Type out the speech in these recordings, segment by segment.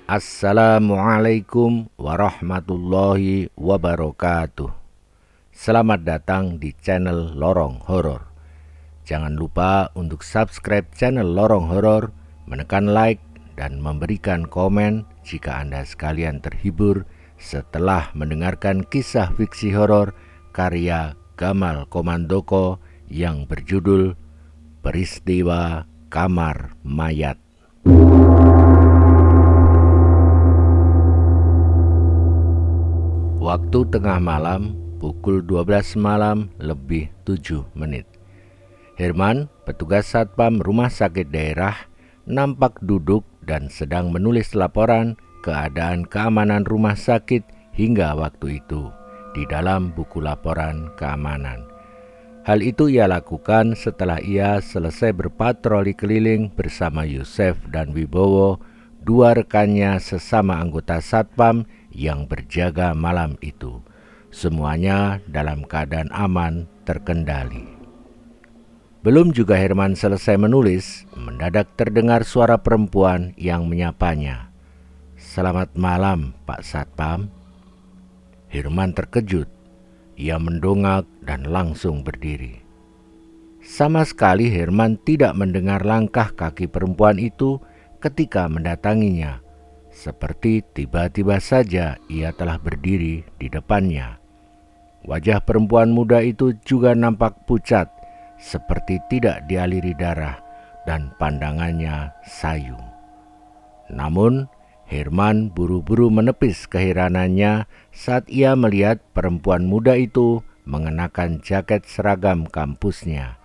Assalamualaikum warahmatullahi wabarakatuh. Selamat datang di channel Lorong Horor. Jangan lupa untuk subscribe channel Lorong Horor, menekan like, dan memberikan komen jika Anda sekalian terhibur setelah mendengarkan kisah fiksi horor karya Gamal Komandoko yang berjudul Peristiwa Kamar Mayat. Waktu tengah malam, pukul 12 malam lebih 7 menit. Herman, petugas satpam rumah sakit daerah, nampak duduk dan sedang menulis laporan keadaan keamanan rumah sakit hingga waktu itu di dalam buku laporan keamanan. Hal itu ia lakukan setelah ia selesai berpatroli keliling bersama Yusef dan Wibowo, dua rekannya sesama anggota satpam yang berjaga malam itu. Semuanya dalam keadaan aman terkendali. Belum juga Herman selesai menulis, mendadak terdengar suara perempuan yang menyapanya. "Selamat malam, Pak Satpam." Herman terkejut. Ia mendongak dan langsung berdiri. Sama sekali Herman tidak mendengar langkah kaki perempuan itu ketika mendatanginya. Seperti tiba-tiba saja ia telah berdiri di depannya. Wajah perempuan muda itu juga nampak pucat, seperti tidak dialiri darah, dan pandangannya sayu. Namun, Herman buru-buru menepis keheranannya saat ia melihat perempuan muda itu mengenakan jaket seragam kampusnya.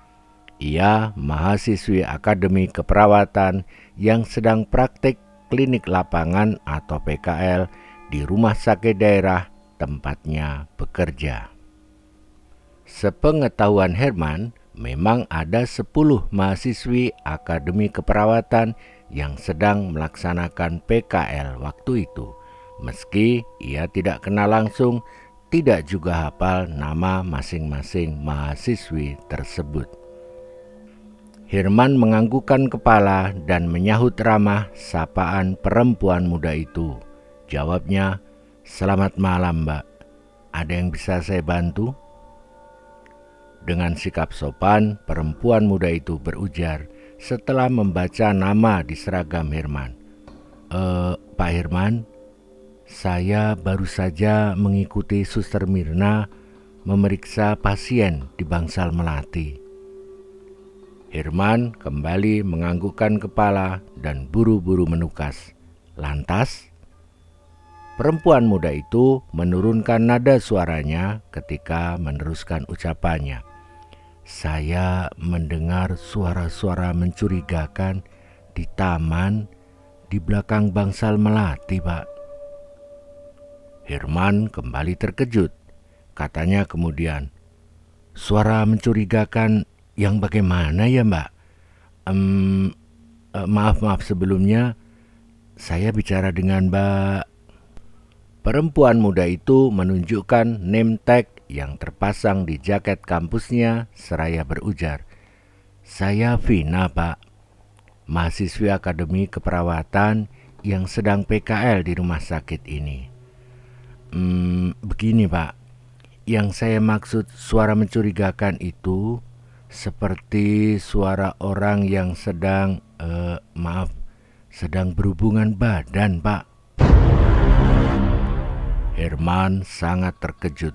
Ia mahasiswi Akademi Keperawatan yang sedang praktik klinik lapangan atau PKL di rumah sakit daerah tempatnya bekerja. Sepengetahuan Herman, memang ada 10 mahasiswi Akademi Keperawatan yang sedang melaksanakan PKL waktu itu. Meski ia tidak kenal langsung, tidak juga hafal nama masing-masing mahasiswi tersebut. Herman menganggukkan kepala dan menyahut ramah sapaan perempuan muda itu. Jawabnya, "Selamat malam, Mbak. Ada yang bisa saya bantu?" Dengan sikap sopan, perempuan muda itu berujar setelah membaca nama di seragam Herman. Pak Herman, saya baru saja mengikuti Suster Mirna memeriksa pasien di Bangsal Melati." Herman kembali menganggukkan kepala dan buru-buru menukas. "Lantas?" Perempuan muda itu menurunkan nada suaranya ketika meneruskan ucapannya. "Saya mendengar suara-suara mencurigakan di taman di belakang Bangsal Melati, Pak." Herman kembali terkejut. Katanya kemudian, "Suara mencurigakan yang bagaimana ya, Mbak? Maaf sebelumnya, saya bicara dengan Mbak." Perempuan muda itu menunjukkan name tag yang terpasang di jaket kampusnya seraya berujar, "Saya Vina, Pak, mahasiswi Akademi Keperawatan yang sedang PKL di rumah sakit ini." Begini, Pak, yang saya maksud suara mencurigakan itu seperti suara orang yang sedang berhubungan badan, Pak." Herman sangat terkejut.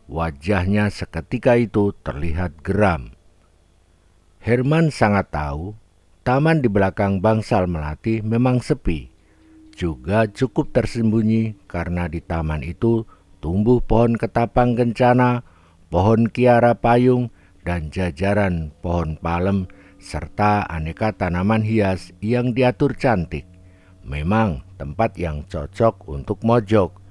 Wajahnya seketika itu terlihat geram. Herman sangat tahu taman di belakang Bangsal Melati memang sepi, juga cukup tersembunyi karena di taman itu tumbuh pohon ketapang kencana, pohon kiara payung, dan jajaran pohon palem serta aneka tanaman hias yang diatur cantik. Memang tempat yang cocok untuk mojok.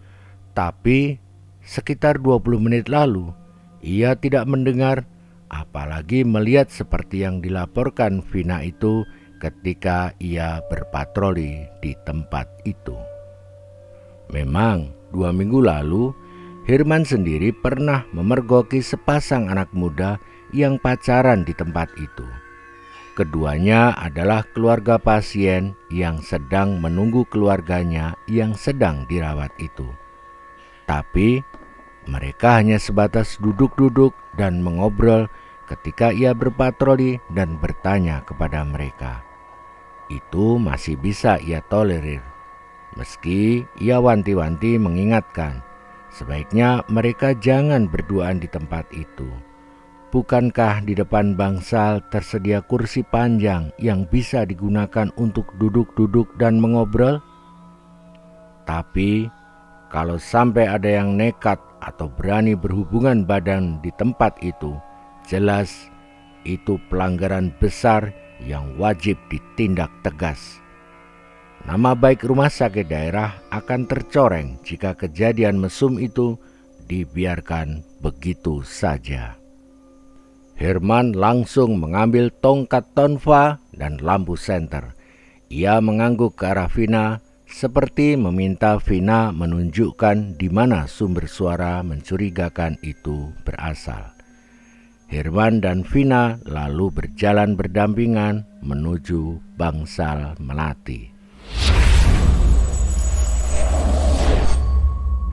Tapi sekitar 20 menit lalu ia tidak mendengar, apalagi melihat seperti yang dilaporkan Vina itu ketika ia berpatroli di tempat itu. Memang 2 minggu lalu Herman sendiri pernah memergoki sepasang anak muda yang pacaran di tempat itu. Keduanya adalah keluarga pasien yang sedang menunggu keluarganya yang sedang dirawat itu. Tapi mereka hanya sebatas duduk-duduk dan mengobrol ketika ia berpatroli dan bertanya kepada mereka. Itu masih bisa ia tolerir, meski ia wanti-wanti mengingatkan, sebaiknya mereka jangan berduaan di tempat itu. Bukankah di depan bangsal tersedia kursi panjang yang bisa digunakan untuk duduk-duduk dan mengobrol? Tapi kalau sampai ada yang nekat atau berani berhubungan badan di tempat itu, jelas itu pelanggaran besar yang wajib ditindak tegas. Nama baik rumah sakit daerah akan tercoreng jika kejadian mesum itu dibiarkan begitu saja. Herman langsung mengambil tongkat tonfa dan lampu senter. Ia mengangguk ke arah Vina seperti meminta Vina menunjukkan di mana sumber suara mencurigakan itu berasal. Herman dan Vina lalu berjalan berdampingan menuju bangsal melati.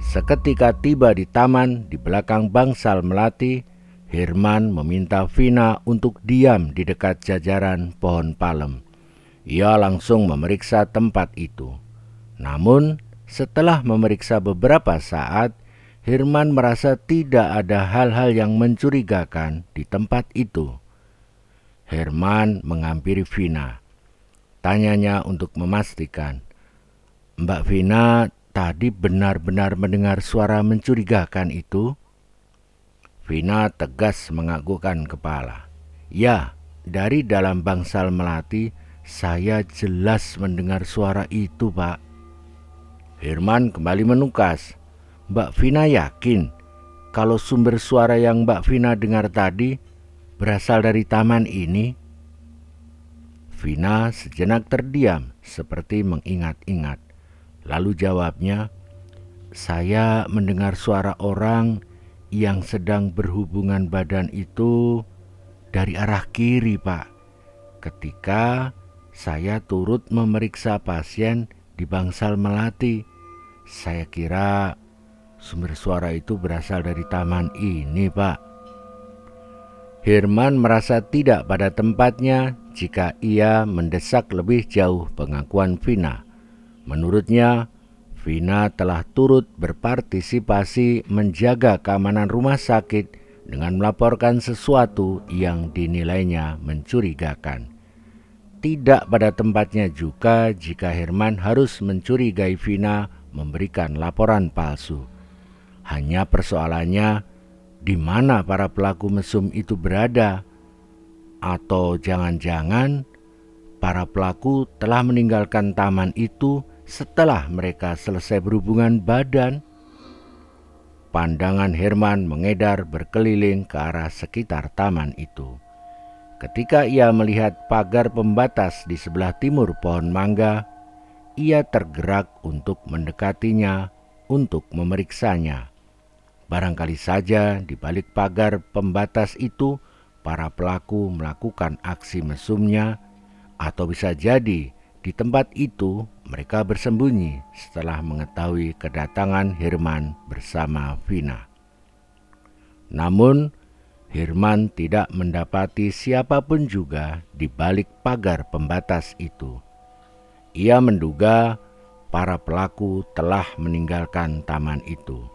Seketika tiba di taman di belakang bangsal melati, Herman meminta Vina untuk diam di dekat jajaran pohon palem. Ia langsung memeriksa tempat itu. Namun, setelah memeriksa beberapa saat, Herman merasa tidak ada hal-hal yang mencurigakan di tempat itu. Herman menghampiri Vina. Tanyanya untuk memastikan, "Mbak Vina tadi benar-benar mendengar suara mencurigakan itu?" Vina tegas menganggukkan kepala. "Ya, dari dalam bangsal melati saya jelas mendengar suara itu, Pak." Herman kembali menukas. "Mbak Vina yakin kalau sumber suara yang Mbak Vina dengar tadi berasal dari taman ini?" Vina sejenak terdiam seperti mengingat-ingat. Lalu jawabnya, "Saya mendengar suara orang yang sedang berhubungan badan itu dari arah kiri, Pak. Ketika saya turut memeriksa pasien di bangsal melati, saya kira sumber suara itu berasal dari taman ini, Pak." Herman merasa tidak pada tempatnya jika ia mendesak lebih jauh pengakuan Vina. Menurutnya, Vina telah turut berpartisipasi menjaga keamanan rumah sakit dengan melaporkan sesuatu yang dinilainya mencurigakan. Tidak pada tempatnya juga jika Herman harus mencurigai Vina memberikan laporan palsu. Hanya persoalannya, di mana para pelaku mesum itu berada? Atau jangan-jangan para pelaku telah meninggalkan taman itu setelah mereka selesai berhubungan badan? Pandangan Herman mengedar berkeliling ke arah sekitar taman itu. Ketika ia melihat pagar pembatas di sebelah timur pohon mangga, ia tergerak untuk mendekatinya untuk memeriksanya. Barangkali saja di balik pagar pembatas itu para pelaku melakukan aksi mesumnya, atau bisa jadi di tempat itu mereka bersembunyi setelah mengetahui kedatangan Herman bersama Vina. Namun, Herman tidak mendapati siapapun juga di balik pagar pembatas itu. Ia menduga para pelaku telah meninggalkan taman itu.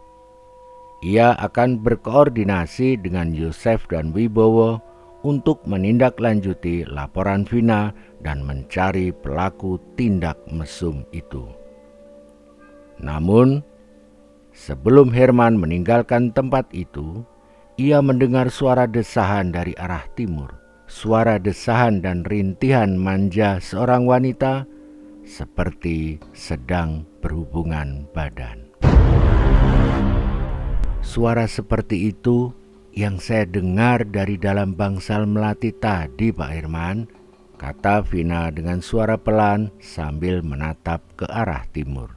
Ia akan berkoordinasi dengan Yosef dan Wibowo untuk menindaklanjuti laporan Vina dan mencari pelaku tindak mesum itu. Namun, sebelum Herman meninggalkan tempat itu, ia mendengar suara desahan dari arah timur. Suara desahan dan rintihan manja seorang wanita seperti sedang berhubungan badan. Suara seperti itu yang saya dengar dari dalam bangsal melati tadi, Pak Herman, kata Vina dengan suara pelan sambil menatap ke arah timur.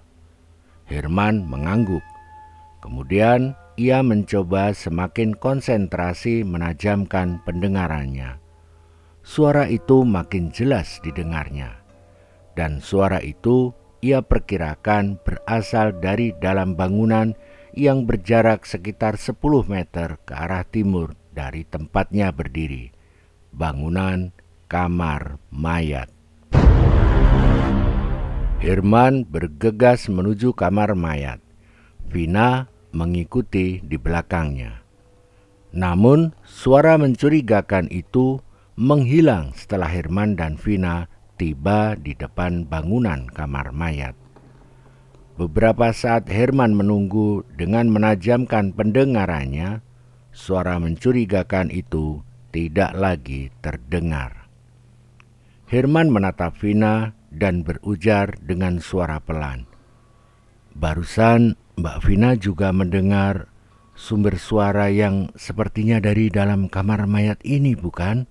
Herman mengangguk. Kemudian ia mencoba semakin konsentrasi menajamkan pendengarannya. suara itu makin jelas didengarnya. Dan suara itu ia perkirakan berasal dari dalam bangunan yang berjarak sekitar 10 meter ke arah timur dari tempatnya berdiri. Bangunan kamar mayat. Herman bergegas menuju kamar mayat. Vina mengikuti di belakangnya. Namun suara mencurigakan itu menghilang setelah Herman dan Vina tiba di depan bangunan kamar mayat. Beberapa saat Herman menunggu dengan menajamkan pendengarannya, suara mencurigakan itu tidak lagi terdengar. Herman menatap Vina dan berujar dengan suara pelan, "Barusan Mbak Vina juga mendengar sumber suara yang sepertinya dari dalam kamar mayat ini, bukan?"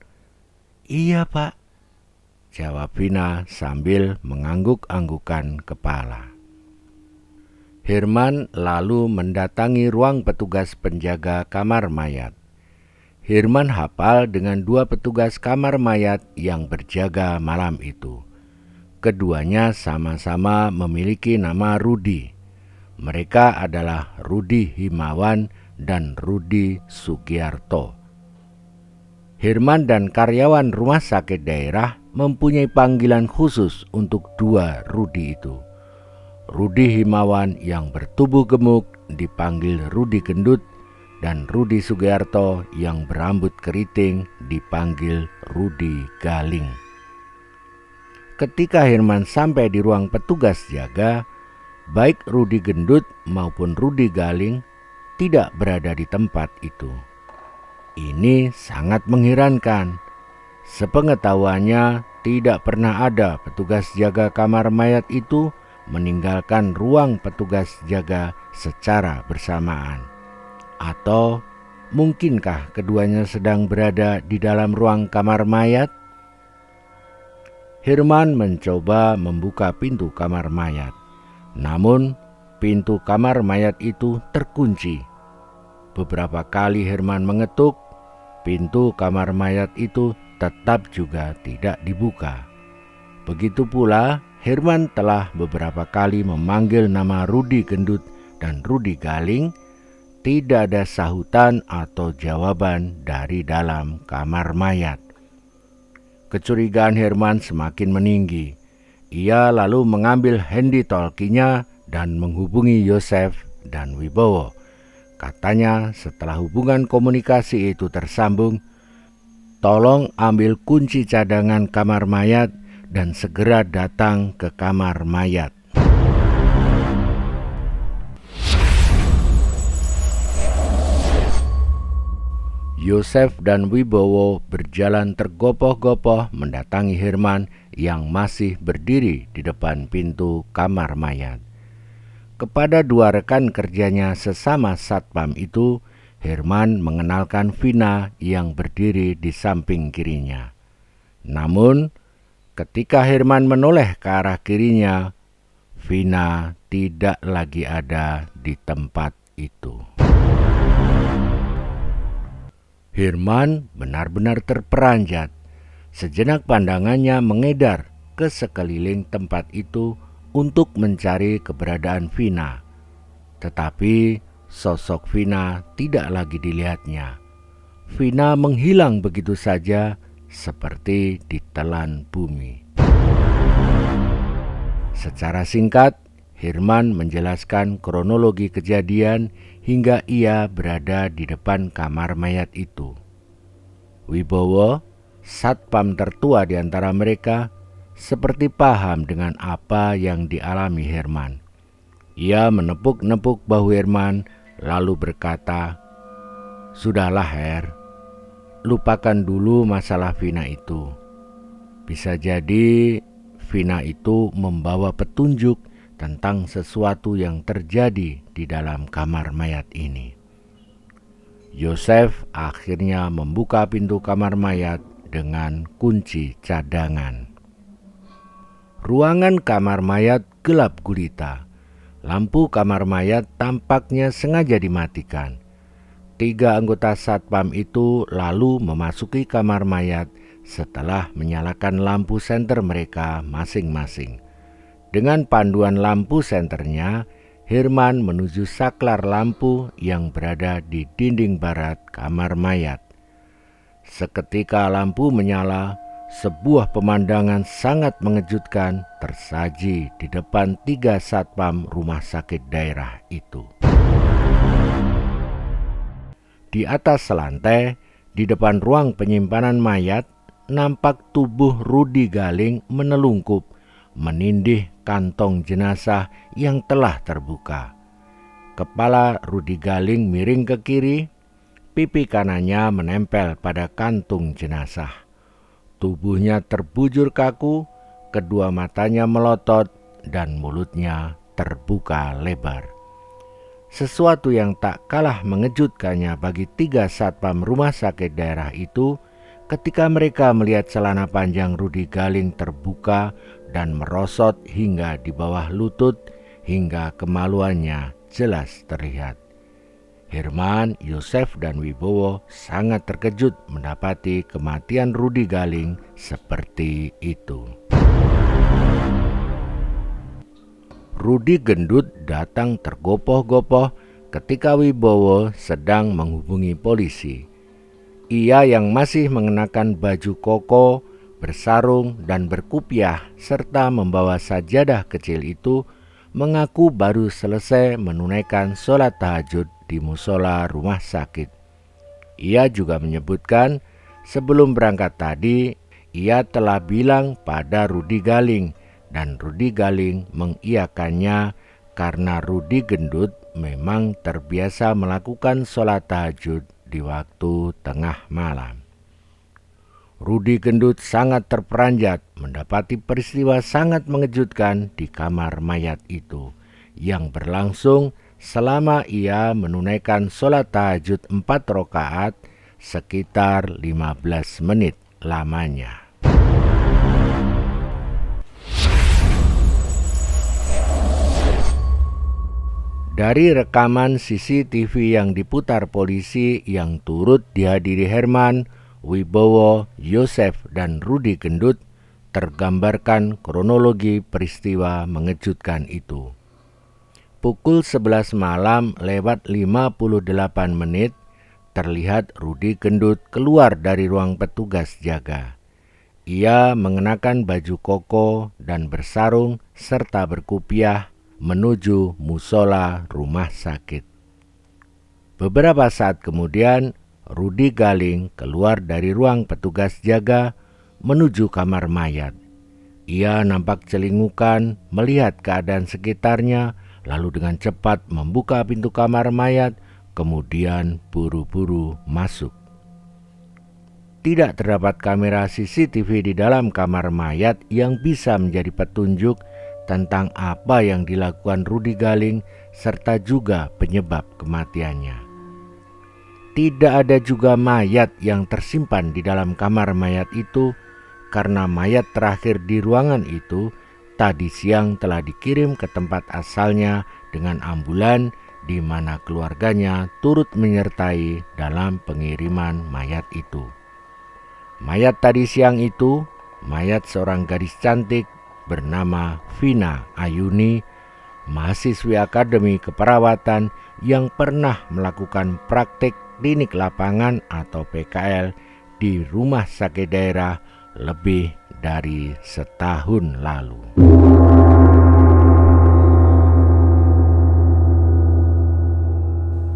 "Iya, Pak," jawab Vina sambil mengangguk-anggukan kepala. Herman lalu mendatangi ruang petugas penjaga kamar mayat. Herman hafal dengan 2 petugas kamar mayat yang berjaga malam itu. Keduanya sama-sama memiliki nama Rudi. Mereka adalah Rudi Himawan dan Rudi Sugiarto. Herman dan karyawan rumah sakit daerah mempunyai panggilan khusus untuk 2 Rudi itu. Rudi Himawan yang bertubuh gemuk dipanggil Rudi Gendut, dan Rudi Sugiarto yang berambut keriting dipanggil Rudi Galing. Ketika Herman sampai di ruang petugas jaga, baik Rudi Gendut maupun Rudi Galing tidak berada di tempat itu. Ini sangat mengherankan. Sepengetahuannya, tidak pernah ada petugas jaga kamar mayat itu meninggalkan ruang petugas jaga secara bersamaan. Atau mungkinkah keduanya sedang berada di dalam ruang kamar mayat? Herman mencoba membuka pintu kamar mayat. Namun pintu kamar mayat itu terkunci. Beberapa kali Herman mengetuk, pintu kamar mayat itu tetap juga tidak dibuka. Begitu pula Herman telah beberapa kali memanggil nama Rudi Gendut dan Rudi Galing. Tidak ada sahutan atau jawaban dari dalam kamar mayat. Kecurigaan Herman semakin meninggi. Ia lalu mengambil handy talkie-nya dan menghubungi Yosef dan Wibowo. Katanya setelah hubungan komunikasi itu tersambung, "Tolong ambil kunci cadangan kamar mayat dan segera datang ke kamar mayat." Yosef dan Wibowo berjalan tergopoh-gopoh mendatangi Herman yang masih berdiri di depan pintu kamar mayat. Kepada 2 rekan kerjanya sesama satpam itu, Herman mengenalkan Vina yang berdiri di samping kirinya. Namun, ketika Herman menoleh ke arah kirinya, Vina tidak lagi ada di tempat itu. Herman benar-benar terperanjat. Sejenak pandangannya mengedar ke sekeliling tempat itu untuk mencari keberadaan Vina. Tetapi sosok Vina tidak lagi dilihatnya. Vina menghilang begitu saja seperti ditelan bumi. Secara singkat, Herman menjelaskan kronologi kejadian hingga ia berada di depan kamar mayat itu. Wibowo, satpam tertua di antara mereka, seperti paham dengan apa yang dialami Herman. Ia menepuk-nepuk bahu Herman lalu berkata, "Sudahlah Her, lupakan dulu masalah Vina itu. Bisa jadi Vina itu membawa petunjuk tentang sesuatu yang terjadi di dalam kamar mayat ini." Yosef akhirnya membuka pintu kamar mayat dengan kunci cadangan. Ruangan kamar mayat gelap gulita. Lampu kamar mayat tampaknya sengaja dimatikan. 3 anggota satpam itu lalu memasuki kamar mayat setelah menyalakan lampu senter mereka masing-masing. Dengan panduan lampu senternya, Herman menuju saklar lampu yang berada di dinding barat kamar mayat. Seketika lampu menyala, sebuah pemandangan sangat mengejutkan tersaji di depan 3 satpam rumah sakit daerah itu. Di atas lantai, di depan ruang penyimpanan mayat, nampak tubuh Rudi Galing menelungkup, menindih kantong jenazah yang telah terbuka. Kepala Rudi Galing miring ke kiri, pipi kanannya menempel pada kantung jenazah. Tubuhnya terbujur kaku, kedua matanya melotot, dan mulutnya terbuka lebar. Sesuatu yang tak kalah mengejutkannya bagi 3 satpam rumah sakit daerah itu ketika mereka melihat celana panjang Rudi Galing terbuka dan merosot hingga di bawah lutut, hingga kemaluannya jelas terlihat. Herman, Yosef, dan Wibowo sangat terkejut mendapati kematian Rudi Galing seperti itu. Rudi gendut datang tergopoh-gopoh ketika Wibowo sedang menghubungi polisi. Ia yang masih mengenakan baju koko, bersarung, dan berkupiah serta membawa sajadah kecil itu mengaku baru selesai menunaikan sholat tahajud di musola rumah sakit. Ia juga menyebutkan sebelum berangkat tadi ia telah bilang pada Rudi Galing, dan Rudi Galing mengiyakannya karena Rudi gendut memang terbiasa melakukan sholat tahajud di waktu tengah malam. Rudi gendut sangat terperanjat mendapati peristiwa sangat mengejutkan di kamar mayat itu, yang berlangsung selama ia menunaikan sholat tahajud 4 rakaat sekitar 15 menit lamanya. Dari rekaman CCTV yang diputar polisi yang turut dihadiri Herman, Wibowo, Yosef, dan Rudi Gendut, tergambarkan kronologi peristiwa mengejutkan itu. Pukul 11 malam lewat 58 menit, terlihat Rudi Gendut keluar dari ruang petugas jaga. Ia mengenakan baju koko dan bersarung serta berkupiah menuju musola rumah sakit. Beberapa saat kemudian, Rudi Galing keluar dari ruang petugas jaga menuju kamar mayat. Ia nampak celingukan melihat keadaan sekitarnya, lalu dengan cepat membuka pintu kamar mayat, kemudian buru-buru masuk. Tidak terdapat kamera CCTV di dalam kamar mayat yang bisa menjadi petunjuk tentang apa yang dilakukan Rudi Galing serta juga penyebab kematiannya. Tidak ada juga mayat yang tersimpan di dalam kamar mayat itu, karena mayat terakhir di ruangan itu tadi siang telah dikirim ke tempat asalnya dengan ambulan, di mana keluarganya turut menyertai dalam pengiriman mayat itu. Mayat tadi siang itu, mayat seorang gadis cantik bernama Vina Ayuni, mahasiswi Akademi Keperawatan yang pernah melakukan praktik klinik lapangan atau PKL di rumah sakit daerah lebih dari setahun lalu.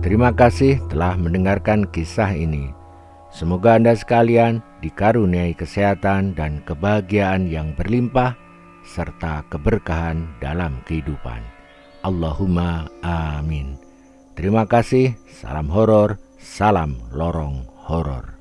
Terima kasih telah mendengarkan kisah ini. Semoga Anda sekalian dikaruniai kesehatan dan kebahagiaan yang berlimpah serta keberkahan dalam kehidupan. Allahumma amin. Terima kasih. Salam horor, salam lorong horor.